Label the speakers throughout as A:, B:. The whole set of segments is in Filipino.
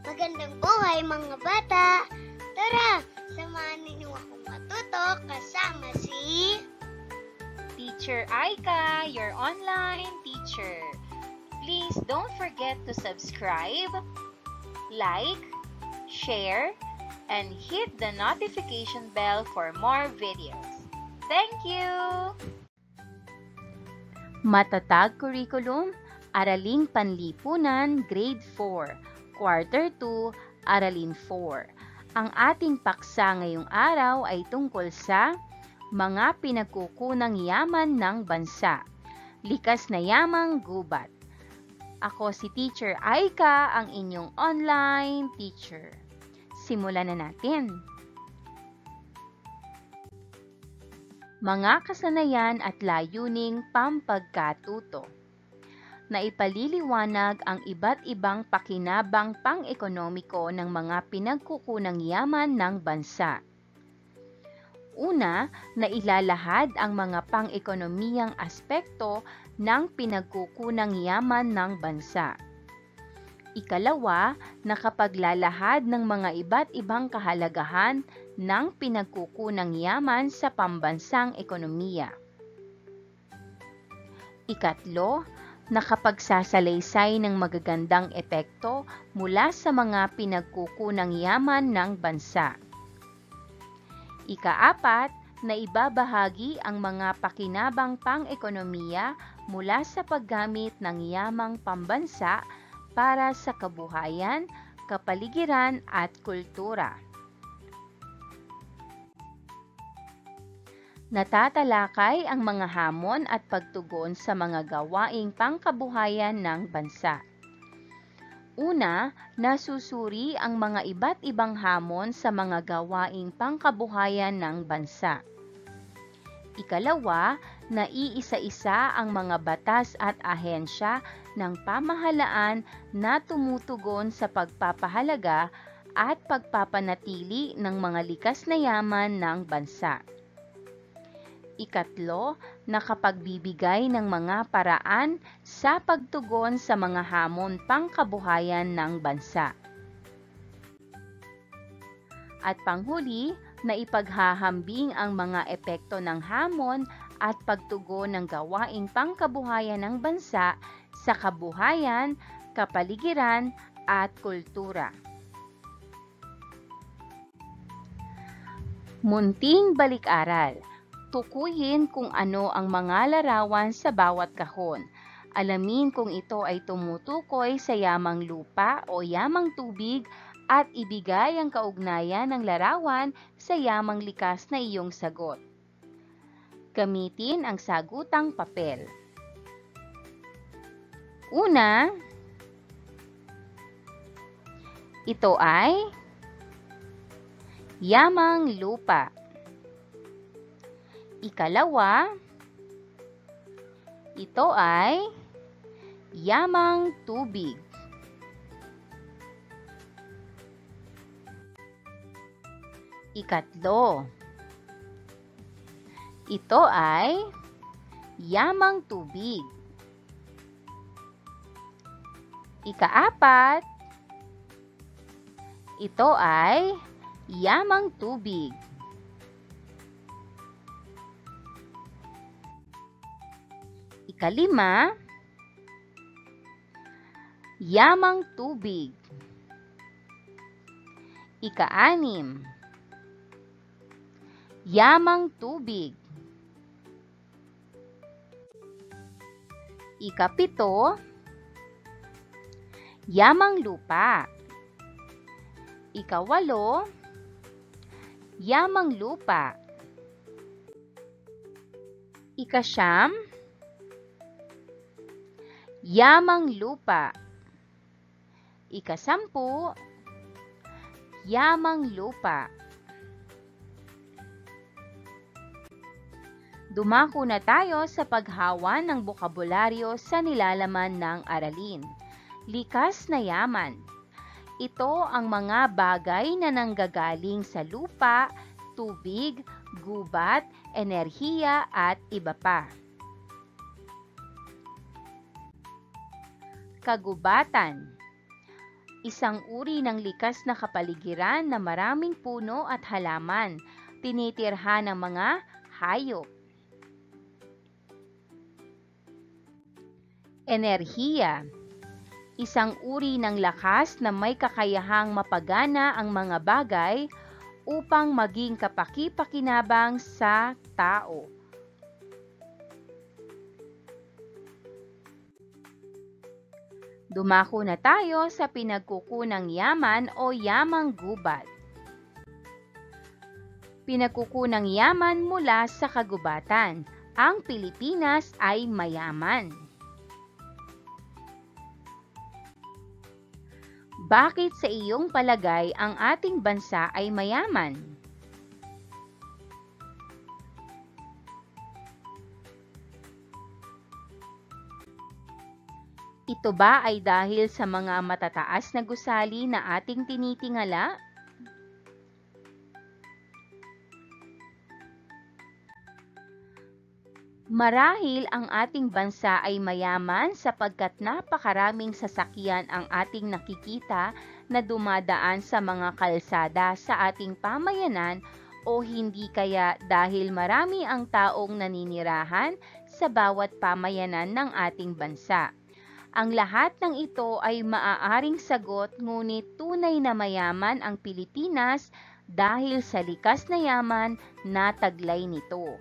A: Magandang buhay mga bata! Tara, samahan ninyo akong matuto kasama si
B: Teacher Aika, your online teacher. Please don't forget to subscribe, like, share, and hit the notification bell for more videos. Thank you! Matatag Curriculum, Araling Panlipunan, Grade 4. Quarter 2, Aralin 4. Ang ating paksa ngayong araw ay tungkol sa mga pinagkukunang yaman ng bansa. Likas na yamang gubat. Ako si Teacher Aika, ang inyong online teacher. Simulan na natin. Mga kasanayan at layuning pampagkatuto. Naipaliliwanag ang iba't ibang pakinabang pang-ekonomiko ng mga pinagkukunang yaman ng bansa. Una, nailalahad ang mga pang-ekonomiyang aspekto ng pinagkukunang yaman ng bansa. Ikalawa, nakapaglalahad ng mga iba't ibang kahalagahan ng pinagkukunang yaman sa pambansang ekonomiya. Ikatlo, nakapagsasalaysay ng magagandang epekto mula sa mga pinagkukunang yaman ng bansa. Ikaapat, na ibabahagi ang mga pakinabang pang-ekonomiya mula sa paggamit ng yamang pambansa para sa kabuhayan, kapaligiran at kultura. Natatalakay ang mga hamon at pagtugon sa mga gawaing pangkabuhayan ng bansa. Una, nasusuri ang mga iba't ibang hamon sa mga gawaing pangkabuhayan ng bansa. Ikalawa, naiisa-isa ang mga batas at ahensya ng pamahalaan na tumutugon sa pagpapahalaga at pagpapanatili ng mga likas na yaman ng bansa. Ikatlo, nakapagbibigay ng mga paraan sa pagtugon sa mga hamon pangkabuhayan ng bansa. At panghuli, naipaghahambing ang mga epekto ng hamon at pagtugon ng gawaing pangkabuhayan ng bansa sa kabuhayan, kapaligiran at kultura. Munting balik-aral. Tukuyin kung ano ang mga larawan sa bawat kahon. Alamin kung ito ay tumutukoy sa yamang lupa o yamang tubig at ibigay ang kaugnayan ng larawan sa yamang likas na iyong sagot. Gamitin ang sagutang papel. Una, ito ay yamang lupa. Ikalawa, ito ay yamang tubig. Ikatlo, ito ay yamang tubig. Ikaapat, ito ay yamang tubig. Ikalima, yamang tubig. Ikaanim, yamang tubig. Ikapito, yamang lupa. Ikawalo, yamang lupa. Ikasyam, yamang lupa. Ikasampu, yamang lupa. Dumako na tayo sa paghawa ng bokabularyo sa nilalaman ng aralin. Likas na yaman. Ito ang mga bagay na nanggagaling sa lupa, tubig, gubat, enerhiya at iba pa. Kagubatan. Isang uri ng likas na kapaligiran na maraming puno at halaman, tinitirhan ng mga hayop. Enerhiya. Isang uri ng lakas na may kakayahang mapagana ang mga bagay upang maging kapaki-pakinabang sa tao. Dumako na tayo sa pinagkukunang yaman o yamang gubat. Pinagkukunang yaman mula sa kagubatan. Ang Pilipinas ay mayaman. Bakit sa iyong palagay ang ating bansa ay mayaman? Ito ba ay dahil sa mga matataas na gusali na ating tinitingala? Marahil ang ating bansa ay mayaman sapagkat napakaraming sasakyan ang ating nakikita na dumadaan sa mga kalsada sa ating pamayanan o hindi kaya dahil marami ang taong naninirahan sa bawat pamayanan ng ating bansa. Ang lahat ng ito ay maaaring sagot ngunit tunay na mayaman ang Pilipinas dahil sa likas na yaman na taglay nito.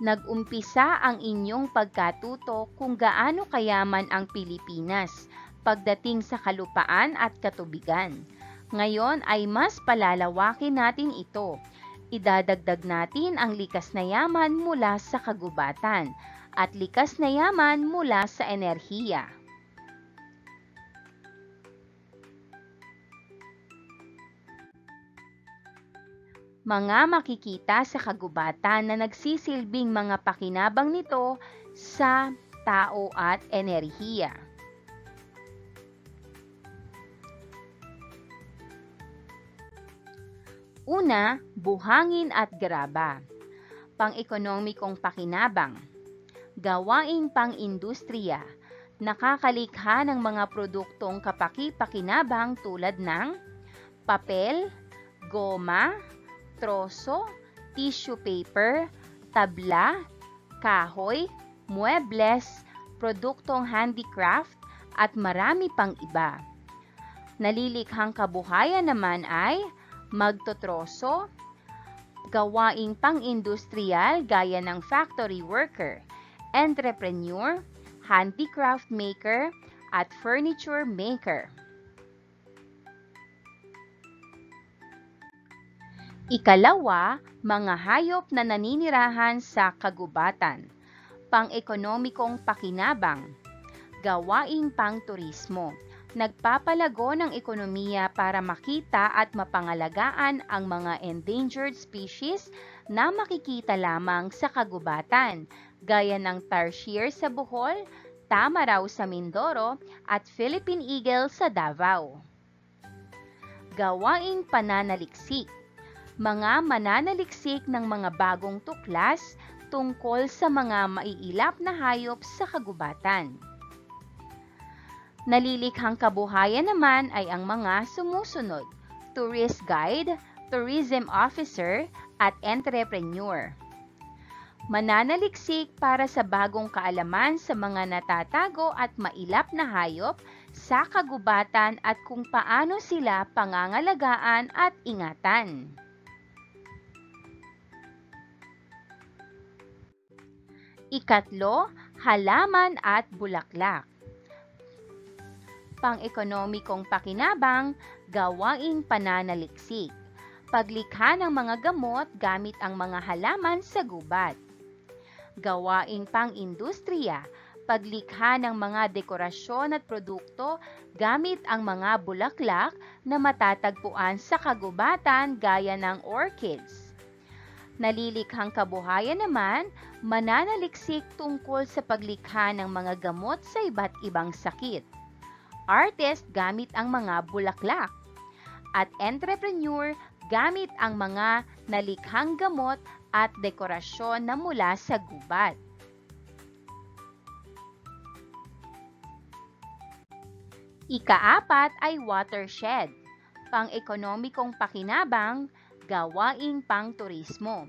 B: Nag-umpisa ang inyong pagkatuto kung gaano kayaman ang Pilipinas pagdating sa kalupaan at katubigan. Ngayon ay mas palalawakin natin ito. Idadagdag natin ang likas na yaman mula sa kagubatan at likas na yaman mula sa enerhiya. Mga makikita sa kagubatan na nagsisilbing mga pakinabang nito sa tao at enerhiya. Una, buhangin at graba. Pang-ekonomikong pakinabang. Gawaing pang-industriya. Nakakalikha ng mga produktong kapaki-pakinabang tulad ng papel, goma, troso, tissue paper, tabla, kahoy, muebles, produktong handicraft, at marami pang iba. Nalilikhang kabuhayan naman ay magtotroso, gawaing pang-industrial gaya ng factory worker, entrepreneur, handicraft maker, at furniture maker. Ikalawa, mga hayop na naninirahan sa kagubatan. Pang-ekonomikong pakinabang, gawaing pang-turismo. Nagpapalago ng ekonomiya para makita at mapangalagaan ang mga endangered species na makikita lamang sa kagubatan, gaya ng tarsier sa Bohol, tamaraw sa Mindoro, at Philippine eagle sa Davao. Gawaing pananaliksik. Mga mananaliksik ng mga bagong tuklas tungkol sa mga maiilap na hayop sa kagubatan. Nalilikhang kabuhayan naman ay ang mga sumusunod: tourist guide, tourism officer, at entrepreneur. Mananaliksik para sa bagong kaalaman sa mga natatago at mailap na hayop sa kagubatan at kung paano sila pangangalagaan at ingatan. Ikatlo, halaman at bulaklak. Pang-ekonomikong pakinabang, gawaing pananaliksik. Paglikha ng mga gamot gamit ang mga halaman sa gubat. Gawaing pang-industriya, paglikha ng mga dekorasyon at produkto gamit ang mga bulaklak na matatagpuan sa kagubatan gaya ng orchids. Nalilikhang kabuhayan naman, mananaliksik tungkol sa paglikha ng mga gamot sa iba't ibang sakit. Artist gamit ang mga bulaklak. At entrepreneur gamit ang mga nalikhang gamot at dekorasyon na mula sa gubat. Ika-4 ay watershed, pang-ekonomikong pakinabang, gawaing pang-turismo.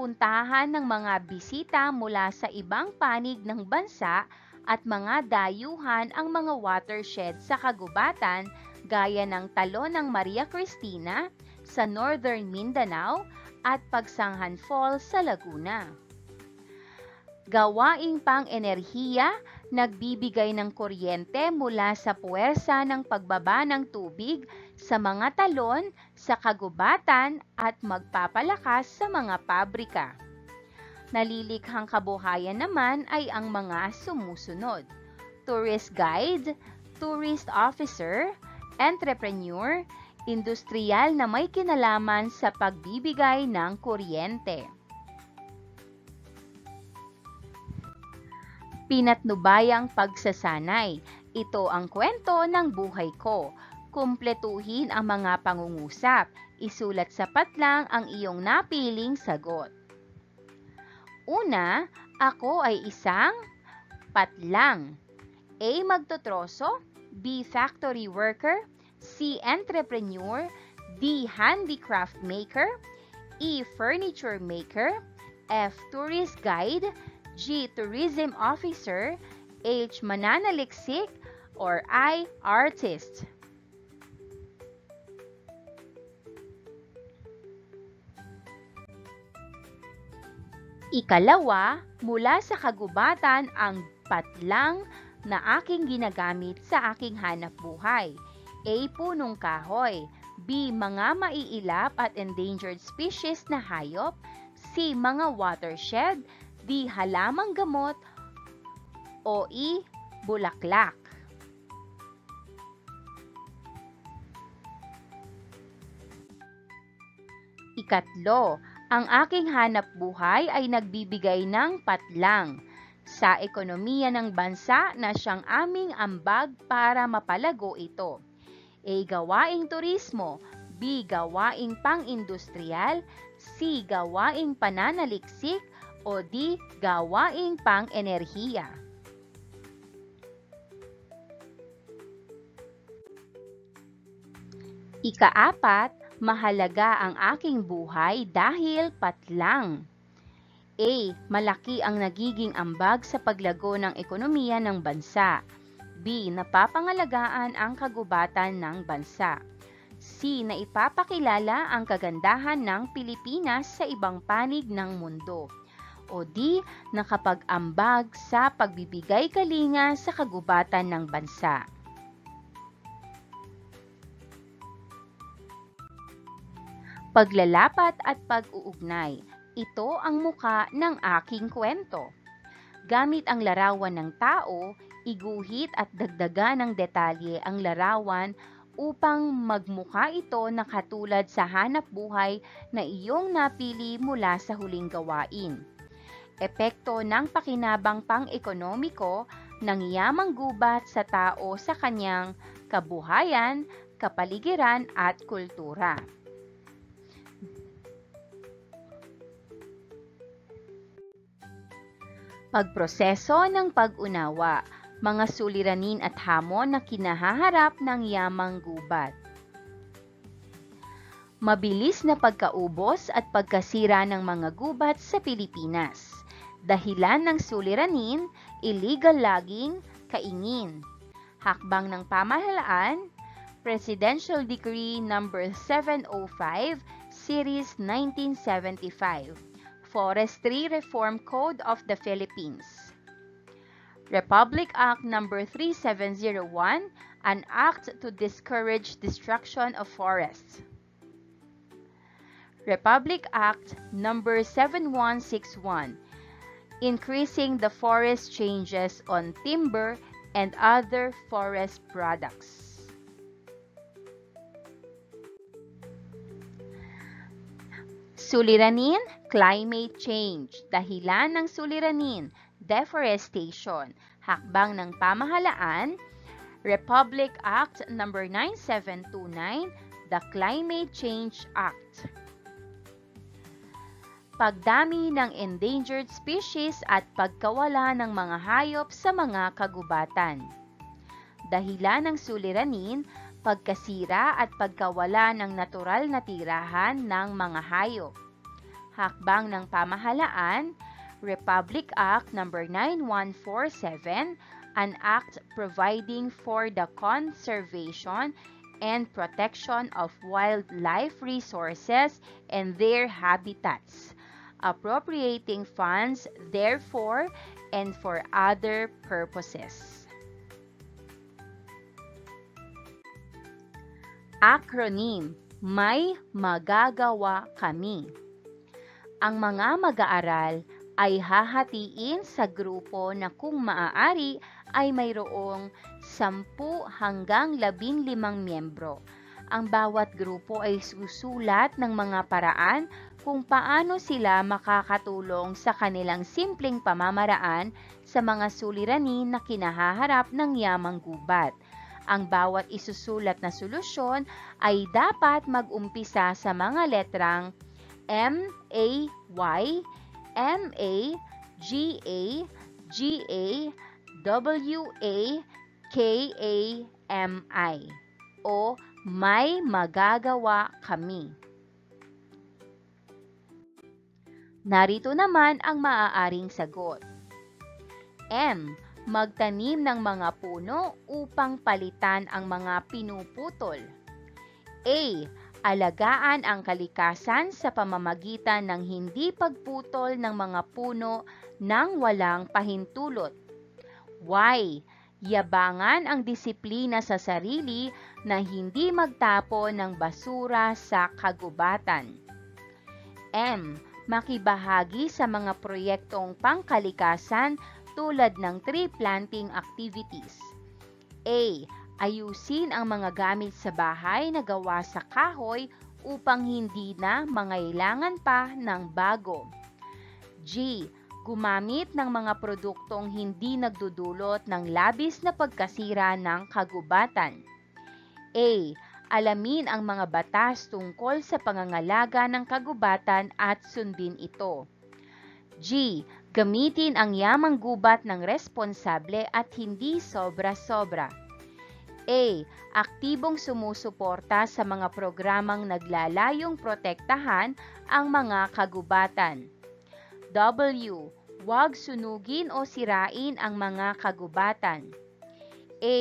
B: Puntahan ng mga bisita mula sa ibang panig ng bansa at mga dayuhan ang mga watershed sa kagubatan gaya ng Talon ng Maria Cristina sa Northern Mindanao at Pagsanghan Falls sa Laguna. Gawaing pang-enerhiya, nagbibigay ng kuryente mula sa puwersa ng pagbaba ng tubig sa mga talon sa kagubatan at magpapalakas sa mga pabrika. Nalilikhang kabuhayan naman ay ang mga sumusunod: tourist guide, tourist officer, entrepreneur, industrial na may kinalaman sa pagbibigay ng kuryente. Pinatnubayang pagsasanay. Ito ang kwento ng buhay ko. Kumpletuhin ang mga pangungusap. Isulat sapat lang ang iyong napiling sagot. Una, ako ay isang patlang. A. Magtotroso, B. Factory worker, C. Entrepreneur, D. Handicraft maker, E. Furniture maker, F. Tourist guide, G. Tourism officer, H. Mananaliksik, or I. Artist. Ikalawa, mula sa kagubatan ang patlang na aking ginagamit sa aking hanap buhay. A. Punong kahoy, B. Mga maiilap at endangered species na hayop, C. Mga watershed, D. Halamang gamot, o E. Bulaklak. Ikatlo, ang aking hanap buhay ay nagbibigay ng patlang sa ekonomiya ng bansa na siyang aming ambag para mapalago ito. A. Gawaing turismo, B. Gawaing pang-industrial, C. Gawaing pananaliksik, o D. Gawaing pang-enerhiya. Ika-4, mahalaga ang aking buhay dahil patlang. A. Malaki ang nagiging ambag sa paglago ng ekonomiya ng bansa. B. Napapangalagaan ang kagubatan ng bansa. C. Naipapakilala ang kagandahan ng Pilipinas sa ibang panig ng mundo. O D. Nakapag-ambag sa pagbibigay kalinga sa kagubatan ng bansa. Paglalapat at pag-uugnay. Ito ang muka ng aking kwento. Gamit ang larawan ng tao, iguhit at dagdagan ng detalye ang larawan upang magmukha ito na katulad sa hanap buhay na iyong napili mula sa huling gawain. Epekto ng pakinabang pang-ekonomiko ng yamang gubat sa tao sa kanyang kabuhayan, kapaligiran at kultura. Pagproseso ng pag-unawa, mga suliranin at hamon na kinahaharap ng yamang gubat. Mabilis na pagkaubos at pagkasira ng mga gubat sa Pilipinas. Dahilan ng suliranin, illegal logging, kaingin. Hakbang ng pamahalaan, Presidential Decree No. 705, Series 1975, Forestry Reform Code of the Philippines. Republic Act No. 3701, an act to discourage destruction of forests. Republic Act No. 7161, increasing the forest changes on timber and other forest products. Suliranin, climate change. Dahilan ng suliranin, deforestation. Hakbang ng pamahalaan, Republic Act No. 9729, the Climate Change Act. Pagdami ng endangered species at pagkawala ng mga hayop sa mga kagubatan. dahilan ng suliranin, pagkasira at pagkawala ng natural na tirahan ng mga hayop. Hakbang ng pamahalaan, Republic Act No. 9147, an act providing for the conservation and protection of wildlife resources and their habitats, appropriating funds therefore and for other purposes. Acronym, May Magagawa Kami. Ang mga mag-aaral ay hahatiin sa grupo na kung maaari ay mayroong 10 hanggang 15 miyembro. Ang bawat grupo ay susulat ng mga paraan kung paano sila makakatulong sa kanilang simpleng pamamaraan sa mga suliranin na kinahaharap ng yamang gubat. Ang bawat isusulat na solusyon ay dapat mag-umpisa sa mga letrang M, A, Y, M, A, G, A, G, A, W, A, K, A, M, I o May Magagawa Kami. Narito naman ang maaaring sagot. M. Magtanim ng mga puno upang palitan ang mga pinuputol. A. Alagaan ang kalikasan sa pamamagitan ng hindi pagputol ng mga puno nang walang pahintulot. Y. Yabangan ang disiplina sa sarili na hindi magtapon ng basura sa kagubatan. M. Makibahagi sa mga proyektong pangkalikasan tulad ng tree planting activities. A. Ayusin ang mga gamit sa bahay na gawa sa kahoy upang hindi na mangailangan pa ng bago. G. Gumamit ng mga produktong hindi nagdudulot ng labis na pagkasira ng kagubatan. A. Alamin ang mga batas tungkol sa pangangalaga ng kagubatan at sundin ito. G. Gamitin ang yamang gubat ng responsable at hindi sobra-sobra. A. Aktibong sumusuporta sa mga programang naglalayong protektahan ang mga kagubatan. W. Huwag sunugin o sirain ang mga kagubatan. A.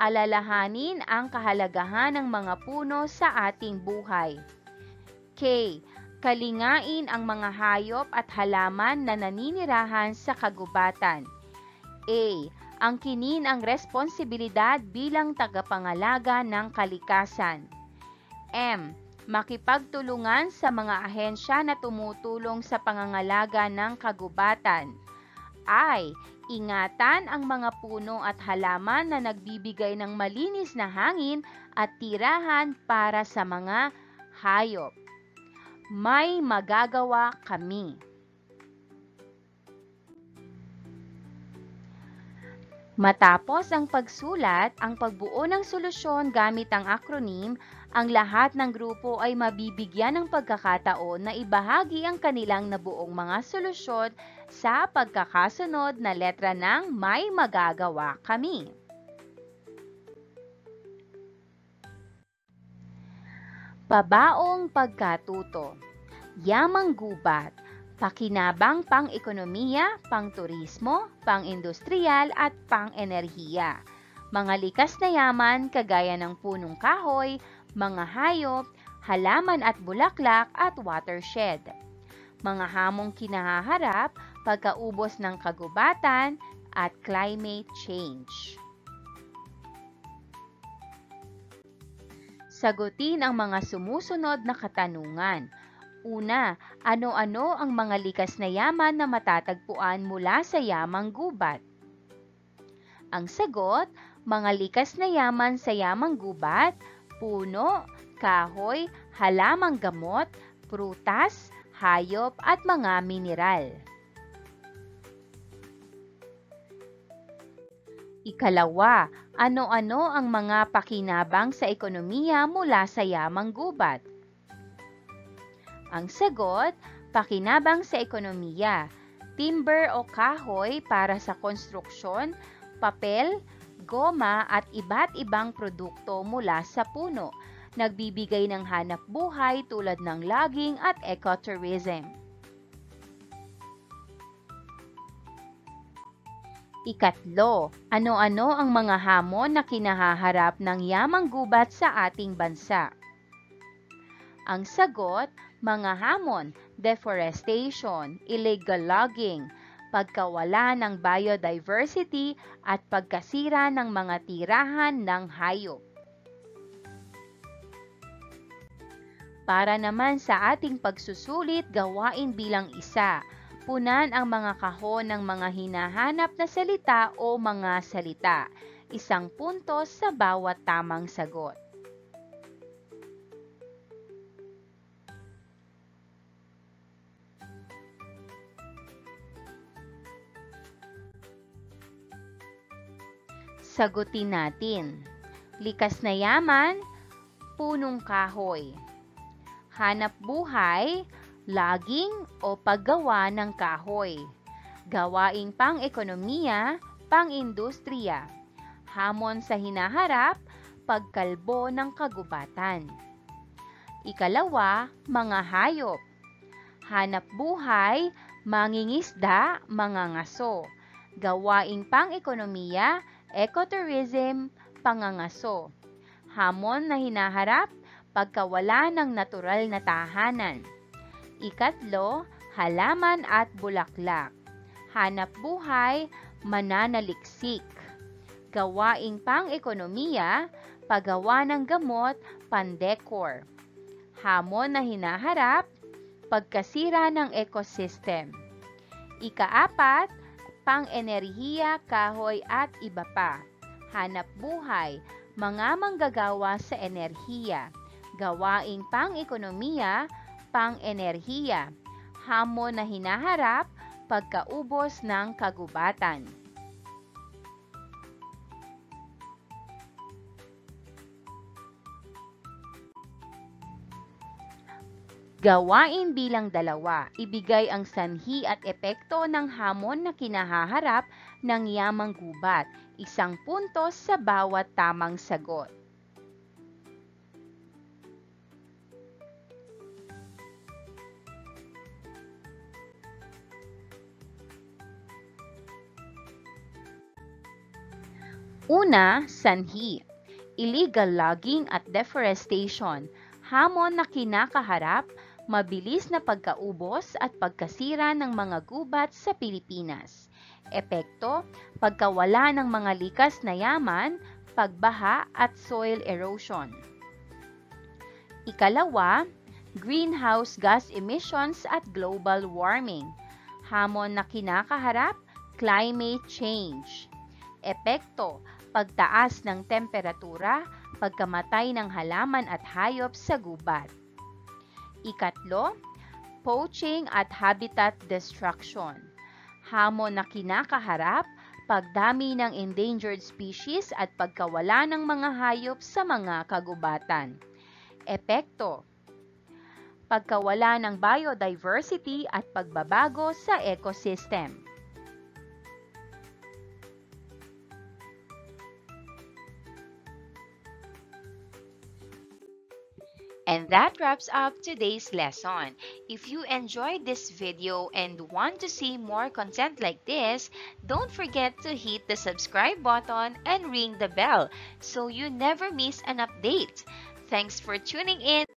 B: Alalahanin ang kahalagahan ng mga puno sa ating buhay. K. Kalingain ang mga hayop at halaman na naninirahan sa kagubatan. A. Angkinin ang responsibilidad bilang tagapangalaga ng kalikasan. M. Makipagtulungan sa mga ahensya na tumutulong sa pangangalaga ng kagubatan. I. Ingatan ang mga puno at halaman na nagbibigay ng malinis na hangin at tirahan para sa mga hayop. May magagawa kami. Matapos ang pagsulat, ang pagbuo ng solusyon gamit ang acronym, ang lahat ng grupo ay mabibigyan ng pagkakataon na ibahagi ang kanilang nabuong mga solusyon sa pagkakasunod na letra ng may magagawa kami. Pabaong pagkatuto. Yamang gubat. Pakinabang pang-ekonomiya, pang-turismo, pang-industrial at pang-enerhiya. Mga likas na yaman kagaya ng punong kahoy, mga hayop, halaman at bulaklak at watershed. Mga hamong kinahaharap, pagkaubos ng kagubatan at climate change. Sagutin ang mga sumusunod na katanungan. Una, ano-ano ang mga likas na yaman na matatagpuan mula sa yamang gubat? Ang sagot, mga likas na yaman sa yamang gubat, puno, kahoy, halamang gamot, prutas, hayop at mga mineral. Ikalawa, ano-ano ang mga pakinabang sa ekonomiya mula sa yamang gubat? Ang sagot, pakinabang sa ekonomiya, timber o kahoy para sa konstruksyon, papel, goma at iba't ibang produkto mula sa puno. Nagbibigay ng hanap buhay tulad ng logging at ecotourism. Ikatlo, ano-ano ang mga hamon na kinahaharap ng yamang gubat sa ating bansa? Ang sagot, mga hamon, deforestation, illegal logging, pagkawala ng biodiversity at pagkasira ng mga tirahan ng hayop. Para naman sa ating pagsusulit, gawain bilang isa. Punan ang mga kahon ng mga hinahanap na salita o mga salita. Isang puntos sa bawat tamang sagot. Sagutin natin. Likas na yaman, punong kahoy. Hanap buhay, logging o paggawa ng kahoy. Gawaing pang-ekonomiya, pang-industriya. Hamon sa hinaharap, pagkalbo ng kagubatan. Ikalawa, mga hayop. Hanap buhay, mangingisda, mga ngaso. Gawaing pang-ekonomiya, ecotourism, pangangaso. Hamon na hinaharap, pagkawala ng natural na tahanan. Ikatlo, halaman at bulaklak. Hanap buhay, mananaliksik. Gawaing pang-ekonomiya, paggawa ng gamot, pandekor. Hamon na hinaharap, pagkasira ng ecosystem. Ikaapat, pang-enerhiya, kahoy at iba pa. Hanap buhay, mga manggagawa sa enerhiya. Gawaing pang-ekonomiya, pang-enerhiya. Hamon na hinaharap, pagkaubos ng kagubatan. Gawain bilang 2. Ibigay ang sanhi at epekto ng hamon na kinahaharap ng yamang gubat. Isang puntos sa bawat tamang sagot. Una, sanhi. Illegal logging at deforestation. Hamon na kinakaharap, mabilis na pagkaubos at pagkasira ng mga gubat sa Pilipinas. Epekto, pagkawala ng mga likas na yaman, pagbaha at soil erosion. Ikalawa, greenhouse gas emissions at global warming. Hamon na kinakaharap, climate change. Epekto, pagtaas ng temperatura, pagkamatay ng halaman at hayop sa gubat. Ikatlo, poaching at habitat destruction. Hamon na kinakaharap, pagdami ng endangered species at pagkawala ng mga hayop sa mga kagubatan. Epekto, pagkawala ng biodiversity at pagbabago sa ecosystem. And that wraps up today's lesson. If you enjoyed this video and want to see more content like this, don't forget to hit the subscribe button and ring the bell so you never miss an update. Thanks for tuning in.